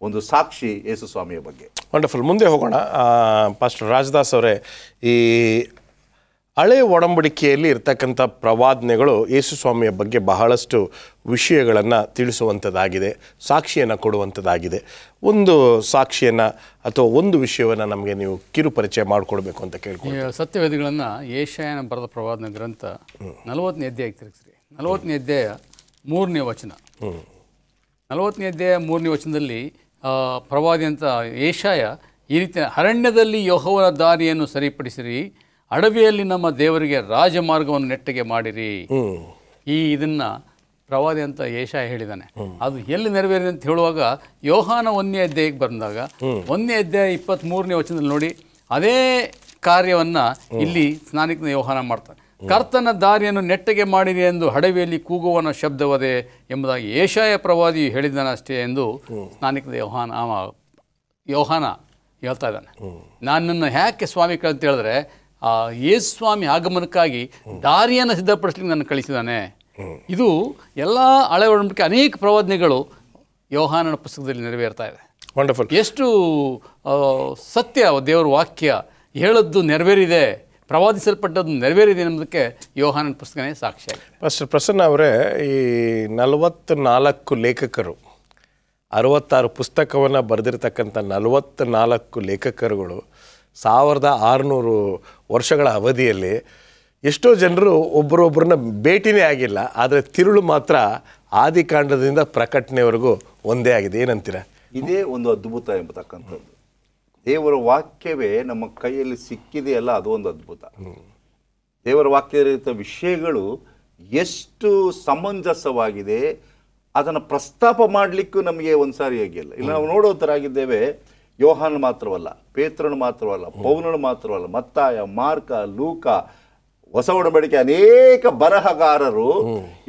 ಒಂದು ಸಾಕ್ಷಿ ಯೇಸು ಸ್ವಾಮಿಯ ಬಗ್ಗೆ. ವಂಡರ್ಫುಲ್. ಮುಂದೆ ಹೋಗೋಣ. ಪಾಸ್ಟರ್ ರಾಜದಾಸ್ ಅವರೇ, ಈ ಹಳೆ ಒಡಂಬಡಿಕೆಯಲ್ಲಿ ಇರ್ತಕ್ಕಂಥ ಪ್ರವಾದನೆಗಳು ಯೇಸು ಸ್ವಾಮಿಯ ಬಗ್ಗೆ ಬಹಳಷ್ಟು ವಿಷಯಗಳನ್ನು ತಿಳಿಸುವಂಥದ್ದಾಗಿದೆ, ಸಾಕ್ಷಿಯನ್ನು ಕೊಡುವಂಥದ್ದಾಗಿದೆ. ಒಂದು ಸಾಕ್ಷಿಯನ್ನು ಅಥವಾ ಒಂದು ವಿಷಯವನ್ನು ನಮಗೆ ನೀವು ಕಿರು ಪರಿಚಯ ಮಾಡಿಕೊಡ್ಬೇಕು ಅಂತ ಕೇಳ್ಕೊಂಡು. ಸತ್ಯವೇದಗಳನ್ನು ಯೆಶಾಯನ ಬರೆದ ಪ್ರವಾದನೆ ಗ್ರಂಥ 40ನೇ ಅಧ್ಯಾಯ ತಿರುಗಿಸ್ರಿ. 40ನೇ ಅಧ್ಯಾಯ 3ನೇ ವಚನ. 40ನೇ ಅಧ್ಯಾಯ 3ನೇ ವಚನದಲ್ಲಿ ಪ್ರವಾದಿ ಅಂತ ಯೆಶಾಯ ಈ ರೀತಿ, ಅರಣ್ಯದಲ್ಲಿ ಯೆಹೋವನ ದಾರಿಯನ್ನು ಸರಿಪಡಿಸಿರಿ, ಅಡವಿಯಲ್ಲಿ ನಮ್ಮ ದೇವರಿಗೆ ರಾಜಮಾರ್ಗವನ್ನು ನೆಟ್ಟಗೆ ಮಾಡಿರಿ. ಇದನ್ನು ಪ್ರವಾದಿ ಅಂತ ಯೆಶಾಯ ಹೇಳಿದ್ದಾನೆ. ಅದು ಎಲ್ಲಿ ನೆರವೇರಿದೆ ಅಂತ ಹೇಳುವಾಗ ಯೋಹಾನ 1ನೇ ಅಧ್ಯಾಯಕ್ಕೆ ಬಂದಾಗ 1ನೇ ಅಧ್ಯಾಯ 23ನೇ ವಚನದಲ್ಲಿ ನೋಡಿ, ಅದೇ ಕಾರ್ಯವನ್ನು ಇಲ್ಲಿ ಸ್ನಾನಿಕನ ಯೋಹಾನ ಮಾಡ್ತಾನೆ. ಕರ್ತನ ದಾರಿಯನ್ನು ನೆಟ್ಟಗೆ ಮಾಡಿರಿ ಎಂದು ಅಡವಿಯಲ್ಲಿ ಕೂಗುವನ ಶಬ್ದವದೆ ಎಂಬುದಾಗಿ ಯೆಶಾಯ ಪ್ರವಾದಿ ಹೇಳಿದ್ದಾನಷ್ಟೇ ಎಂದು ಸ್ನಾನಿಕನ ಯೋಹಾನ ಹೇಳ್ತಾ ಇದ್ದಾನೆ. ನನ್ನನ್ನು ಯಾಕೆ ಸ್ವಾಮಿ ಅಂತ ಹೇಳಿದ್ರೆ, ಯೇಸು ಸ್ವಾಮಿ ಆಗಮನಕ್ಕಾಗಿ ದಾರಿಯನ್ನು ಸಿದ್ಧಪಡಿಸ್ಲಿಕ್ಕೆ ನನ್ನ ಕಳಿಸಿದ್ದಾನೆ. ಇದು ಎಲ್ಲ ಹಳೆ ಒಡಂಬಡಿಕೆ ಅನೇಕ ಪ್ರವಾದನೆಗಳು ಯೋಹಾನನ ಪುಸ್ತಕದಲ್ಲಿ ನೆರವೇರ್ತಾ ಇದೆ. ವಂಡರ್ಫುಲ್. ಎಷ್ಟು ಸತ್ಯ ದೇವರ ವಾಕ್ಯ ಹೇಳದ್ದು ನೆರವೇರಿದೆ, ಪ್ರವಾದಿಸಲ್ಪಟ್ಟದ್ದು ನೆರವೇರಿದೆ ಅನ್ನೋದಕ್ಕೆ ಯೋಹಾನನ ಪುಸ್ತಕನೇ ಸಾಕ್ಷಿಯಾಗಿದೆ. ಪಾಸ್ಟರ್ ಪ್ರಸನ್ನ ಅವರೇ, ಈ 44 ಲೇಖಕರು, 66 ಪುಸ್ತಕವನ್ನು ಬರೆದಿರ್ತಕ್ಕಂಥ 44 ಲೇಖಕರುಗಳು 1600 ವರ್ಷಗಳ ಅವಧಿಯಲ್ಲಿ ಎಷ್ಟೋ ಜನರು ಒಬ್ಬರೊಬ್ಬರನ್ನ ಭೇಟಿನೇ ಆಗಿಲ್ಲ, ಆದರೆ ತಿರುಳು ಮಾತ್ರ ಆದಿಕಾಂಡದಿಂದ ಪ್ರಕಟಣೆವರೆಗೂ ಒಂದೇ ಆಗಿದೆ. ಏನಂತೀರ? ಇದೇ ಒಂದು ಅದ್ಭುತ ಎಂಬತಕ್ಕಂಥದ್ದು. ದೇವರ ವಾಕ್ಯವೇ ನಮ್ಮ ಕೈಯಲ್ಲಿ ಸಿಕ್ಕಿದೆಯಲ್ಲ, ಅದು ಒಂದು ಅದ್ಭುತ. ದೇವರ ವಾಕ್ಯದ ವಿಷಯಗಳು ಎಷ್ಟು ಸಮಂಜಸವಾಗಿದೆ, ಅದನ್ನು ಪ್ರಸ್ತಾಪ ಮಾಡಲಿಕ್ಕೂ ನಮಗೆ ಒಂದ್ಸಾರಿ ಆಗಿಲ್ಲ. ಇಲ್ಲ, ನಾವು ನೋಡೋತರಾಗಿದ್ದೇವೆ. ಯೋಹಾನ್ ಮಾತ್ರವಲ್ಲ, ಪೇತ್ರನು ಮಾತ್ರವಲ್ಲ, ಪೌಲನು ಮಾತ್ರವಲ್ಲ, ಮತ್ತಾಯ, ಮಾರ್ಕ, ಲೂಕ, ಹೊಸ ಒಡಂಬಡಿಕೆ ಅನೇಕ ಬರಹಗಾರರು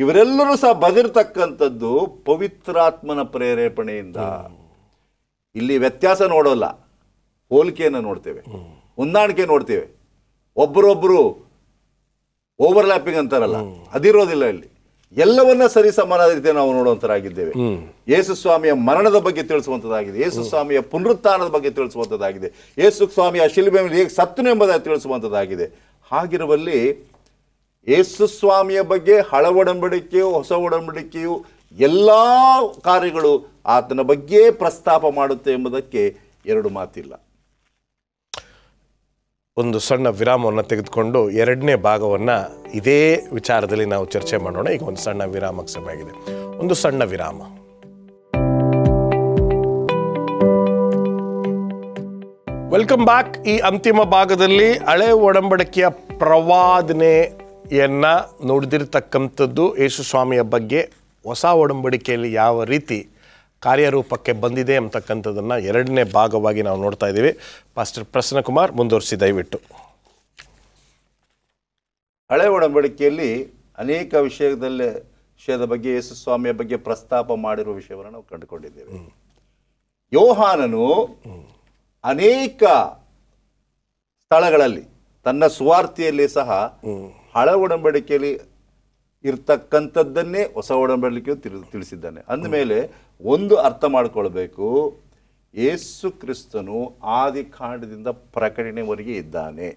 ಇವರೆಲ್ಲರೂ ಸಹ ಬದಿರ್ತಕ್ಕಂಥದ್ದು ಪವಿತ್ರಾತ್ಮನ ಪ್ರೇರೇಪಣೆಯಿಂದ. ಇಲ್ಲಿ ವ್ಯತ್ಯಾಸ ನೋಡೋಲ್ಲ, ಹೋಲಿಕೆಯನ್ನು ನೋಡ್ತೇವೆ, ಹೊಂದಾಣಿಕೆ ನೋಡ್ತೇವೆ. ಒಬ್ಬರೊಬ್ಬರು ಓವರ್ಲ್ಯಾಪಿಂಗ್ ಅಂತಾರಲ್ಲ, ಅದಿರೋದಿಲ್ಲ. ಇಲ್ಲಿ ಎಲ್ಲವನ್ನ ಸರಿ ಸಮಾನ ರೀತಿ ನಾವು ನೋಡುವಂತರಾಗಿದ್ದೇವೆ. ಯೇಸು ಸ್ವಾಮಿಯ ಮರಣದ ಬಗ್ಗೆ ತಿಳಿಸುವಂತದ್ದಾಗಿದೆ, ಯೇಸು ಸ್ವಾಮಿಯ ಪುನರುತ್ಥಾನದ ಬಗ್ಗೆ ತಿಳಿಸುವಂತದ್ದಾಗಿದೆ, ಯೇಸು ಸ್ವಾಮಿಯ ಶಿಲುಬೆ ಮೇಲೆ ಹೇಗೆ ಸತ್ತನು ಎಂಬುದಾಗಿ ತಿಳಿಸುವಂತದ್ದಾಗಿದೆ. ಹಾಗಿರುವಲ್ಲಿ ಯೇಸು ಸ್ವಾಮಿಯ ಬಗ್ಗೆ ಹಳ ಒಡಂಬಡಿಕೆಯು ಹೊಸ ಒಡಂಬಡಿಕೆಯು ಎಲ್ಲ ಕಾರ್ಯಗಳು ಆತನ ಬಗ್ಗೆ ಪ್ರಸ್ತಾಪ ಮಾಡುತ್ತೆ ಎಂಬುದಕ್ಕೆ ಎರಡು ಮಾತಿಲ್ಲ. ಒಂದು ಸಣ್ಣ ವಿರಾಮವನ್ನು ತೆಗೆದುಕೊಂಡು ಎರಡನೇ ಭಾಗವನ್ನು ಇದೇ ವಿಚಾರದಲ್ಲಿ ನಾವು ಚರ್ಚೆ ಮಾಡೋಣ. ಈಗ ಒಂದು ಸಣ್ಣ ವಿರಾಮಕ್ಕೆ ಸಮಯಾಗಿದೆ. ಒಂದು ಸಣ್ಣ ವಿರಾಮ. Welcome back. ಈ ಅಂತಿಮ ಭಾಗದಲ್ಲಿ ಹಳೆ ಒಡಂಬಡಿಕೆಯ ಪ್ರವಾದನೆಯನ್ನು ನೋಡಿದಿರ್ತಕ್ಕಂಥದ್ದು ಯೇಸು ಸ್ವಾಮಿಯ ಬಗ್ಗೆ ಹೊಸ ಒಡಂಬಡಿಕೆಯಲ್ಲಿ ಯಾವ ರೀತಿ ಕಾರ್ಯರೂಪಕ್ಕೆ ಬಂದಿದೆ ಅಂತಕ್ಕಂಥದ್ದನ್ನು ಎರಡನೇ ಭಾಗವಾಗಿ ನಾವು ನೋಡ್ತಾ ಇದ್ದೀವಿ. ಪಾಸ್ಟರ್ ಪ್ರಸನ್ನಕುಮಾರ್ ಮುಂದುವರಿಸಿ ದಯವಿಟ್ಟು. ಹಳೆ ಒಡಂಬಡಿಕೆಯಲ್ಲಿ ಅನೇಕ ವಿಷಯದ ಬಗ್ಗೆ ಯೇಸು ಸ್ವಾಮಿಯ ಬಗ್ಗೆ ಪ್ರಸ್ತಾಪ ಮಾಡಿರುವ ವಿಷಯವನ್ನು ನಾವು ಕಂಡುಕೊಂಡಿದ್ದೇವೆ. ಯೋಹಾನನು ಅನೇಕ ಸ್ಥಳಗಳಲ್ಲಿ ತನ್ನ ಸುವಾರ್ತೆಯಲ್ಲಿ ಸಹ ಹಳೆ ಒಡಂಬಡಿಕೆಯಲ್ಲಿ ಇರ್ತಕ್ಕಂಥದ್ದನ್ನೇ ಹೊಸ ಒಡಂಬಡಿಕೆಯು ತಿಳಿಸಿದ್ದಾನೆ. ಅಂದಮೇಲೆ ಒಂದು ಅರ್ಥ ಮಾಡಿಕೊಳ್ಬೇಕು, ಯೇಸು ಕ್ರಿಸ್ತನು ಆದಿಕಾಂಡದಿಂದ ಪ್ರಕಟಣೆವರೆಗೆ ಇದ್ದಾನೆ.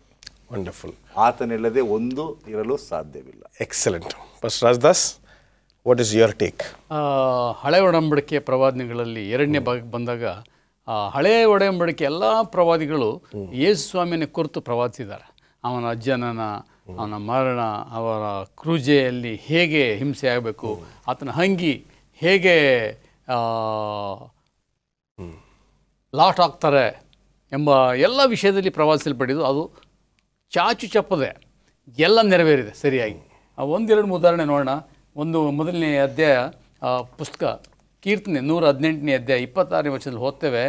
ವಂಡರ್ಫುಲ್. ಆತನಿಲ್ಲದೆ ಒಂದು ಇರಲು ಸಾಧ್ಯವಿಲ್ಲ. Excellent. First Rajadas, what is your take? ಹಳೆ ಒಡಂಬಡಿಕೆಯ ಪ್ರವಾದನೆಗಳಲ್ಲಿ ಎರಡನೇ ಭಾಗಕ್ಕೆ ಬಂದಾಗ ಹಳೆಯ ಒಡಂಬಡಿಕೆ ಎಲ್ಲ ಪ್ರವಾದಿಗಳು ಯೇಸು ಸ್ವಾಮಿಯನ್ನು ಕುರಿತು ಪ್ರವಾದಿಸಿದ್ದಾರೆ. ಅವನ ಜನನ, ಅವನ ಮರಣ, ಅವರ ಕ್ರೂಜೆಯಲ್ಲಿ ಹೇಗೆ ಹಿಂಸೆ ಆಗಬೇಕು, ಆತನ ಹಂಗಿ ಹೇಗೆ ಲಾಟ್ ಆಗ್ತಾರೆ ಎಂಬ ಎಲ್ಲ ವಿಷಯದಲ್ಲಿ ಪ್ರವಾದಿಸಲ್ಪಟ್ಟಿದ್ದು. ಅದು ಚಾಚು ಚಪ್ಪದೆ ಎಲ್ಲ ನೆರವೇರಿದೆ ಸರಿಯಾಗಿ. ಒಂದೆರಡು ಉದಾಹರಣೆ ನೋಡೋಣ. ಒಂದು ಮೊದಲನೇ ಅಧ್ಯಾಯ ಪುಸ್ತಕ ಕೀರ್ತನೆ 118ನೇ ಅಧ್ಯಾಯ 26ನೇ ವಚನದಲ್ಲಿ ಓದ್ತೇವೆ,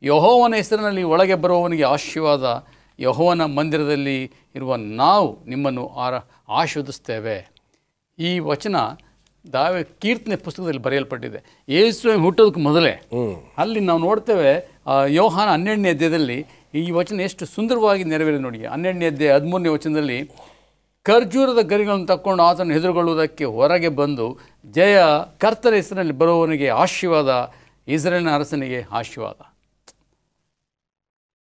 ಯೆಹೋವನ ಹೆಸರಿನಲ್ಲಿ ಒಳಗೆ ಬರುವವನಿಗೆ ಆಶೀರ್ವಾದ, ಯೆಹೋವನ ಮಂದಿರದಲ್ಲಿ ಇರುವ ನಾವು ನಿಮ್ಮನ್ನು ಆಶೀರ್ವದಿಸ್ತೇವೆ. ಈ ವಚನ ಕೀರ್ತನೆ ಪುಸ್ತಕದಲ್ಲಿ ಬರೆಯಲ್ಪಟ್ಟಿದೆ. ಯೇಸು ಹುಟ್ಟೋದಕ್ಕೆ ಮೊದಲೇ ಅಲ್ಲಿ ನಾವು ನೋಡ್ತೇವೆ. ಯೋಹಾನ 12ನೇ ಅಧ್ಯಾಯದಲ್ಲಿ ಈ ವಚನ ಎಷ್ಟು ಸುಂದರವಾಗಿ ನೆರವೇರಿದೆ ನೋಡಿ. 12ನೇ ಅಧ್ಯಾಯ 13ನೇ ವಚನದಲ್ಲಿ, ಖರ್ಜೂರದ ಗರಿಗಳನ್ನು ತಕ್ಕೊಂಡು ಆತನು ಹೆದರುಗೊಳ್ಳುವುದಕ್ಕೆ ಹೊರಗೆ ಬಂದು, ಜಯ, ಕರ್ತನ ಹೆಸರಿನಲ್ಲಿ ಬರುವವನಿಗೆ ಆಶೀರ್ವಾದ, ಇಸ್ರಾಯೇಲಿನ ಅರಸನಿಗೆ ಆಶೀರ್ವಾದ.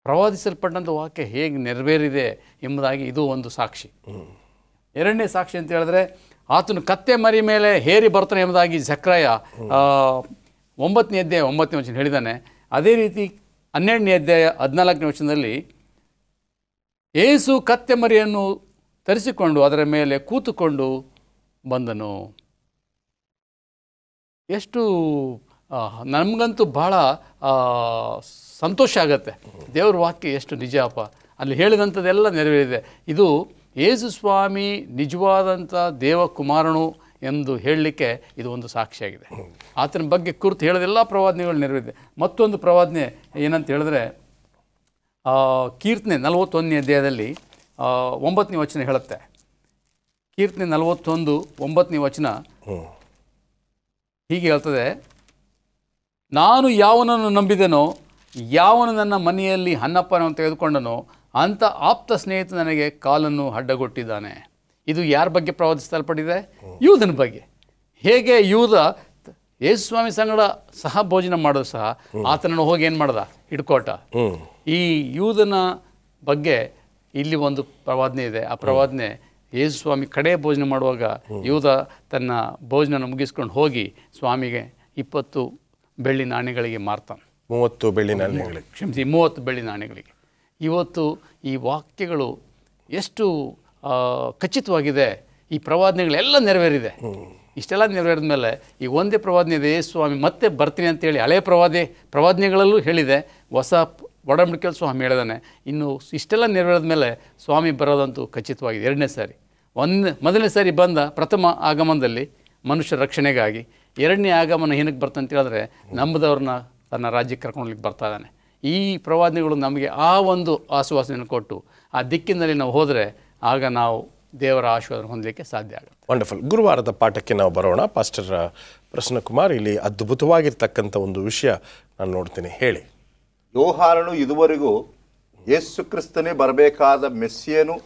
ಪ್ರವಾದಿಸಲ್ಪಟ್ಟಂಥ ವಾಕ್ಯ ಹೇಗೆ ನೆರವೇರಿದೆ ಎಂಬುದಾಗಿ ಇದು ಒಂದು ಸಾಕ್ಷಿ. ಎರಡನೇ ಸಾಕ್ಷಿ ಅಂತ ಹೇಳಿದ್ರೆ, ಆತನು ಕತ್ತೆ ಮರಿ ಮೇಲೆ ಹೇರಿ ಬರ್ತಾನೆ ಎಂಬುದಾಗಿ ಜಕ್ರಾಯ 9ನೇ ಅಧ್ಯಾಯ 9ನೇ ವಚನ ಹೇಳಿದ್ದಾನೆ. ಅದೇ ರೀತಿ 12ನೇ ಅಧ್ಯಾಯ 14ನೇ ವಚನದಲ್ಲಿ ಯೇಸು ಕತ್ತೆ ಮರಿಯನ್ನು ತರಿಸಿಕೊಂಡು ಅದರ ಮೇಲೆ ಕೂತುಕೊಂಡು ಬಂದನು. ಎಷ್ಟು ನಮಗಂತೂ ಬಹಳ ಸಂತೋಷ ಆಗತ್ತೆ. ದೇವ್ರ ವಾಕ್ಯ ಎಷ್ಟು ನಿಜಪ್ಪ, ಅಲ್ಲಿ ಹೇಳಿದಂಥದ್ದೆಲ್ಲ ನೆರವೇರಿದೆ. ಇದು ಯೇಸು ಸ್ವಾಮಿ ನಿಜವಾದಂಥ ದೇವಕುಮಾರನು ಎಂದು ಹೇಳಲಿಕ್ಕೆ ಇದು ಒಂದು ಸಾಕ್ಷಿಯಾಗಿದೆ. ಆತನ ಬಗ್ಗೆ ಕುರಿತು ಹೇಳೋದೆಲ್ಲ ಪ್ರವಾದನೆಗಳು ನೆರವೇರಿದೆ. ಮತ್ತೊಂದು ಪ್ರವಾದನೆ ಏನಂತ ಹೇಳಿದ್ರೆ, ಕೀರ್ತನೆ 41ನೇ ಅಧ್ಯಾಯದಲ್ಲಿ 9ನೇ ವಚನ ಹೇಳುತ್ತೆ. ಕೀರ್ತನೆ 41 9ನೇ ವಚನ ಹೀಗೆ ಹೇಳ್ತದೆ, ನಾನು ಯಾವನನ್ನು ನಂಬಿದೆನೋ, ಯಾವನು ನನ್ನ ಮನೆಯಲ್ಲಿ ಅನ್ನಪ್ಪನನ್ನು ತೆಗೆದುಕೊಂಡನೋ ಅಂಥ ಆಪ್ತ ಸ್ನೇಹಿತ ನನಗೆ ಕಾಲನ್ನು ಅಡ್ಡಗೊಟ್ಟಿದ್ದಾನೆ. ಇದು ಯಾರ ಬಗ್ಗೆ ಪ್ರವಾದಿಸಲ್ಪಟ್ಟಿದೆ? ಯೂದನ ಬಗ್ಗೆ. ಹೇಗೆ ಯೂದ ಯೇಸು ಸ್ವಾಮಿ ಸಂಗಡ ಸಹ ಭೋಜನ ಮಾಡೋದು ಸಹ ಆತನನ್ನು ಹೋಗಿ ಏನು ಮಾಡ್ದ? ಹಿಡ್ಕೋಟ. ಈ ಯೂದನ ಬಗ್ಗೆ ಇಲ್ಲಿ ಒಂದು ಪ್ರವಾದನೆ ಇದೆ. ಆ ಪ್ರವಾದನೆ ಯೇಸು ಸ್ವಾಮಿ ಕಡೆ ಭೋಜನ ಮಾಡುವಾಗ ಯೂದ ತನ್ನ ಭೋಜನ ಮುಗಿಸ್ಕೊಂಡು ಹೋಗಿ ಸ್ವಾಮಿಗೆ 20 ಬೆಳ್ಳಿ ನಾಣ್ಯಗಳಿಗೆ ಮಾರ್ತಾನೆ. 30 ಬೆಳ್ಳಿ ನಾಣ್ಯಗಳಿಗೆ, ಕ್ಷಮಿಸಿ 30 ಬೆಳ್ಳಿ ನಾಣ್ಯಗಳಿಗೆ. ಇವತ್ತು ಈ ವಾಕ್ಯಗಳು ಎಷ್ಟು ಖಚಿತವಾಗಿದೆ, ಈ ಪ್ರವಾದನೆಗಳೆಲ್ಲ ನೆರವೇರಿದೆ. ಇಷ್ಟೆಲ್ಲ ನೆರವೇರಿದ ಮೇಲೆ ಈಗ ಒಂದೇ ಪ್ರವಾದನೆ ಇದೆ, ಸ್ವಾಮಿ ಮತ್ತೆ ಬರ್ತೀನಿ ಅಂತೇಳಿ ಹಳೆಯ ಪ್ರವಾದನೆಗಳಲ್ಲೂ ಹೇಳಿದೆ, ಹೊಸ ಒಡಂಬಡಿಕೆಯಲ್ಲಿ ಸ್ವಾಮಿ ಹೇಳಿದಾನೆ. ಇನ್ನು ಇಷ್ಟೆಲ್ಲ ನೆರವೇರಿದ ಮೇಲೆ ಸ್ವಾಮಿ ಬರೋದಂತೂ ಖಚಿತವಾಗಿದೆ. ಎರಡನೇ ಸಾರಿ, ಮೊದಲನೇ ಸಾರಿ ಬಂದ ಪ್ರಥಮ ಆಗಮನದಲ್ಲಿ ಮನುಷ್ಯ ರಕ್ಷಣೆಗಾಗಿ, ಎರಡನೇ ಆಗಮನ ಏನಕ್ಕೆ ಬರ್ತಂತ ಹೇಳಿದ್ರೆ ನಂಬದವ್ರನ್ನ ತನ್ನ ರಾಜ್ಯಕ್ಕೆ ಕರ್ಕೊಂಡೋಗ್ಲಿಕ್ಕೆ ಬರ್ತಾ ಇದ್ದಾನೆ. ಈ ಪ್ರವಾದನೆಗಳು ನಮಗೆ ಆ ಒಂದು ಆಶ್ವಾಸನೆಯನ್ನು ಕೊಟ್ಟು ಆ ದಿಕ್ಕಿನಲ್ಲಿ ನಾವು ಹೋದರೆ ಆಗ ನಾವು ದೇವರ ಆಶೀರ್ವಾದ ಹೊಂದಲಿಕ್ಕೆ ಸಾಧ್ಯ ಆಗುತ್ತೆ. ವಂಡರ್ಫುಲ್. ಗುರುವಾರದ ಪಾಠಕ್ಕೆ ನಾವು ಬರೋಣ. ಪಾಸ್ಟರ್ ಪ್ರಸನ್ನಕುಮಾರ್, ಇಲ್ಲಿ ಅದ್ಭುತವಾಗಿರ್ತಕ್ಕಂಥ ಒಂದು ವಿಷಯ ನಾನು ನೋಡ್ತೀನಿ, ಹೇಳಿ. ಯೋಹಾನನು ಇದುವರೆಗೂ ಯೇಸು ಕ್ರಿಸ್ತನೇ ಬರಬೇಕಾದ ಮೆಸ್ಸಿಯನು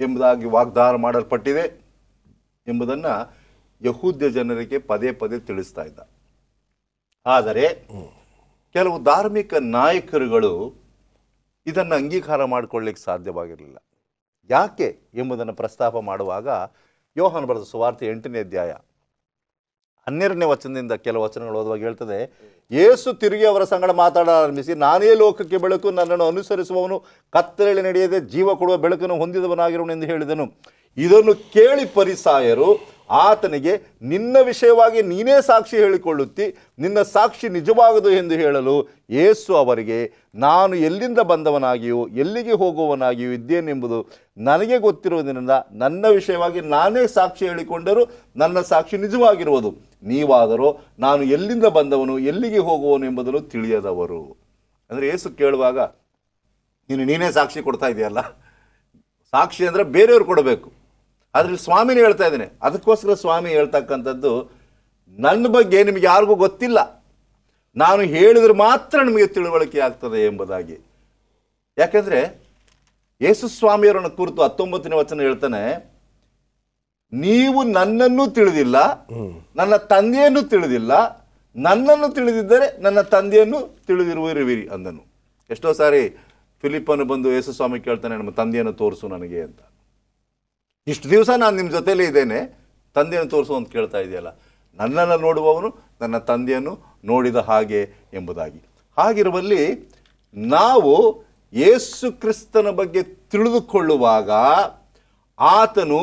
ಎಂಬುದಾಗಿ ವಾಗ್ದಾನ ಮಾಡಲ್ಪಟ್ಟಿದೆ ಎಂಬುದನ್ನು ಯಹೂದ್ಯ ಜನರಿಗೆ ಪದೇ ಪದೇ ತಿಳಿಸ್ತಾ ಇದ್ದ. ಆದರೆ ಕೆಲವು ಧಾರ್ಮಿಕ ನಾಯಕರುಗಳು ಇದನ್ನು ಅಂಗೀಕಾರ ಮಾಡಿಕೊಳ್ಳಿಕ್ಕೆ ಸಾಧ್ಯವಾಗಿರಲಿಲ್ಲ. ಯಾಕೆ ಎಂಬುದನ್ನು ಪ್ರಸ್ತಾಪ ಮಾಡುವಾಗ ಯೋಹಾನ ಬರೆದ ಸುವಾರ್ತೆ 8ನೇ ಅಧ್ಯಾಯ 12ನೇ ವಚನದಿಂದ ಕೆಲವು ವಚನಗಳು ಓದುವಾಗ ಹೇಳ್ತದೆ, ಯೇಸು ತಿರುಗಿ ಅವರ ಸಂಗಡ ಮಾತಾಡಲಾರಂಭಿಸಿ, ನಾನೇ ಲೋಕಕ್ಕೆ ಬೆಳಕು, ನನ್ನನ್ನು ಅನುಸರಿಸುವವನು ಕತ್ತಲೆಯಲ್ಲಿ ನಡೆಯದೆ ಜೀವ ಕೊಡುವ ಬೆಳಕನ್ನು ಹೊಂದಿದವನಾಗಿರುವನು ಎಂದು ಹೇಳಿದನು. ಇದನ್ನು ಕೇಳಿ ಫರಿಸಾಯರು ಆತನಿಗೆ, ನಿನ್ನ ವಿಷಯವಾಗಿ ನೀನೇ ಸಾಕ್ಷಿ ಹೇಳಿಕೊಳ್ಳುತ್ತಿ, ನಿನ್ನ ಸಾಕ್ಷಿ ನಿಜವಾಗದು ಎಂದು ಹೇಳಲು ಯೇಸು ಅವರಿಗೆ, ನಾನು ಎಲ್ಲಿಂದ ಬಂದವನಾಗಿಯೂ ಎಲ್ಲಿಗೆ ಹೋಗುವವನಾಗಿಯೂ ಇದ್ದೇನೆಂಬುದು ನನಗೆ ಗೊತ್ತಿರುವುದರಿಂದ ನನ್ನ ವಿಷಯವಾಗಿ ನಾನೇ ಸಾಕ್ಷಿ ಹೇಳಿಕೊಂಡರೂ ನನ್ನ ಸಾಕ್ಷಿ ನಿಜವಾಗಿರುವುದು. ನೀವಾದರೂ ನಾನು ಎಲ್ಲಿಂದ ಬಂದವನು ಎಲ್ಲಿಗೆ ಹೋಗುವವನು ಎಂಬುದನ್ನು ತಿಳಿಯದವರು. ಅಂದರೆ ಯೇಸು ಕೇಳುವಾಗ, ನೀನೇ ಸಾಕ್ಷಿ ಕೊಡ್ತಾ ಇದೆಯಲ್ಲ, ಸಾಕ್ಷಿ ಅಂದರೆ ಬೇರೆಯವ್ರು ಕೊಡಬೇಕು, ಆದರೆ ಸ್ವಾಮಿನೇ ಹೇಳ್ತಾ ಇದ್ದೇನೆ. ಅದಕ್ಕೋಸ್ಕರ ಸ್ವಾಮಿ ಹೇಳ್ತಕ್ಕಂಥದ್ದು, ನನ್ನ ಬಗ್ಗೆ ನಿಮಗೆ ಯಾರಿಗೂ ಗೊತ್ತಿಲ್ಲ, ನಾನು ಹೇಳಿದ್ರೆ ಮಾತ್ರ ನಿಮಗೆ ತಿಳುವಳಿಕೆ ಆಗ್ತದೆ ಎಂಬುದಾಗಿ. ಯಾಕೆಂದರೆ ಯೇಸು ಸ್ವಾಮಿಯವರನ್ನು ಕುರಿತು 19ನೇ ವಚನ ಹೇಳ್ತಾನೆ, ನೀವು ನನ್ನನ್ನು ತಿಳಿದಿಲ್ಲ, ನನ್ನ ತಂದೆಯನ್ನು ತಿಳಿದಿಲ್ಲ, ನನ್ನನ್ನು ತಿಳಿದಿದ್ದರೆ ನನ್ನ ತಂದೆಯನ್ನು ತಿಳಿದಿರುವಿರುವಿರಿ ಅಂದನು. ಎಷ್ಟೋ ಸಾರಿ ಫಿಲಿಪ್ಪನು ಬಂದು ಯೇಸು ಸ್ವಾಮಿ ಕೇಳ್ತಾನೆ, ನಮ್ಮ ತಂದೆಯನ್ನು ತೋರಿಸು ನನಗೆ ಅಂತ. ಇಷ್ಟು ದಿವಸ ನಾನು ನಿಮ್ಮ ಜೊತೆಲೇ ಇದ್ದೇನೆ, ತಂದೆಯನ್ನು ತೋರಿಸು ಅಂತ ಕೇಳ್ತಾ ಇದೆಯಲ್ಲ. ನನ್ನನ್ನು ನೋಡುವವನು ನನ್ನ ತಂದೆಯನ್ನು ನೋಡಿದ ಹಾಗೆ ಎಂಬುದಾಗಿ. ಹಾಗಿರುವಲ್ಲಿ ನಾವು ಯೇಸು ಕ್ರಿಸ್ತನ ಬಗ್ಗೆ ತಿಳಿದುಕೊಳ್ಳುವಾಗ ಆತನು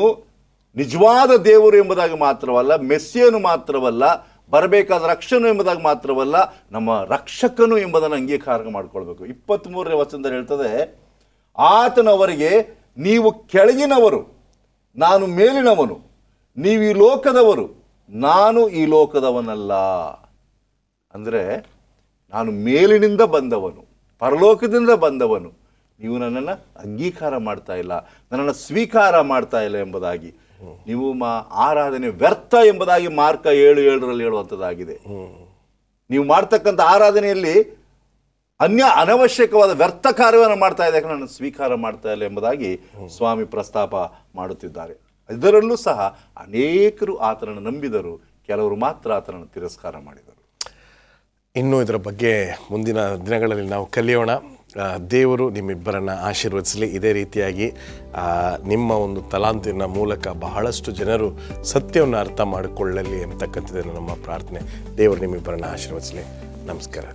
ನಿಜವಾದ ದೇವರು ಎಂಬುದಾಗಿ ಮಾತ್ರವಲ್ಲ, ಮೆಸ್ಸಿಯನು ಮಾತ್ರವಲ್ಲ, ಬರಬೇಕಾದ ರಕ್ಷಣೆ ಎಂಬುದಾಗಿ ಮಾತ್ರವಲ್ಲ, ನಮ್ಮ ರಕ್ಷಕನು ಎಂಬುದನ್ನು ಅಂಗೀಕಾರ ಮಾಡಿಕೊಳ್ಬೇಕು. 23ನೇ ವಚನದಲ್ಲಿ ಹೇಳ್ತದೆ, ಆತನವರಿಗೆ, ನೀವು ಕೆಳಗಿನವರು, ನಾನು ಮೇಲಿನವನು, ನೀವು ಈ ಲೋಕದವರು, ನಾನು ಈ ಲೋಕದವನಲ್ಲ. ಅಂದರೆ ನಾನು ಮೇಲಿನಿಂದ ಬಂದವನು, ಪರಲೋಕದಿಂದ ಬಂದವನು, ನೀವು ನನ್ನನ್ನು ಅಂಗೀಕಾರ ಮಾಡ್ತಾ ಇಲ್ಲ, ನನ್ನನ್ನು ಸ್ವೀಕಾರ ಮಾಡ್ತಾ ಇಲ್ಲ ಎಂಬುದಾಗಿ. ನೀವು ಆರಾಧನೆ ವ್ಯರ್ಥ ಎಂಬುದಾಗಿ ಮಾರ್ಕ 7:7 ಹೇಳುವಂಥದ್ದಾಗಿದೆ. ನೀವು ಮಾಡ್ತಕ್ಕಂಥ ಆರಾಧನೆಯಲ್ಲಿ ಅನವಶ್ಯಕವಾದ ವ್ಯರ್ಥ ಕಾರ್ಯವನ್ನು ಮಾಡ್ತಾ ಇದ್ದಾಗ ನಾನು ಸ್ವೀಕಾರ ಮಾಡ್ತಾ ಇಲ್ಲ ಎಂಬುದಾಗಿ ಸ್ವಾಮಿ ಪ್ರಸ್ತಾಪ ಮಾಡುತ್ತಿದ್ದಾರೆ. ಇದರಲ್ಲೂ ಸಹ ಅನೇಕರು ಆತನನ್ನು ನಂಬಿದರು, ಕೆಲವರು ಮಾತ್ರ ಆತನನ್ನು ತಿರಸ್ಕಾರ ಮಾಡಿದರು. ಇನ್ನು ಇದರ ಬಗ್ಗೆ ಮುಂದಿನ ದಿನಗಳಲ್ಲಿ ನಾವು ಕಲಿಯೋಣ. ದೇವರು ನಿಮ್ಮಿಬ್ಬರನ್ನು ಆಶೀರ್ವದಿಸಲಿ. ಇದೇ ರೀತಿಯಾಗಿ ನಿಮ್ಮ ಒಂದು ತಲಾಂತಿನ ಮೂಲಕ ಬಹಳಷ್ಟು ಜನರು ಸತ್ಯವನ್ನು ಅರ್ಥ ಮಾಡಿಕೊಳ್ಳಲಿ ಎಂಬತಕ್ಕಂಥದ್ದು ನಮ್ಮ ಪ್ರಾರ್ಥನೆ. ದೇವರು ನಿಮ್ಮಿಬ್ಬರನ್ನು ಆಶೀರ್ವದಿಸಲಿ. ನಮಸ್ಕಾರ.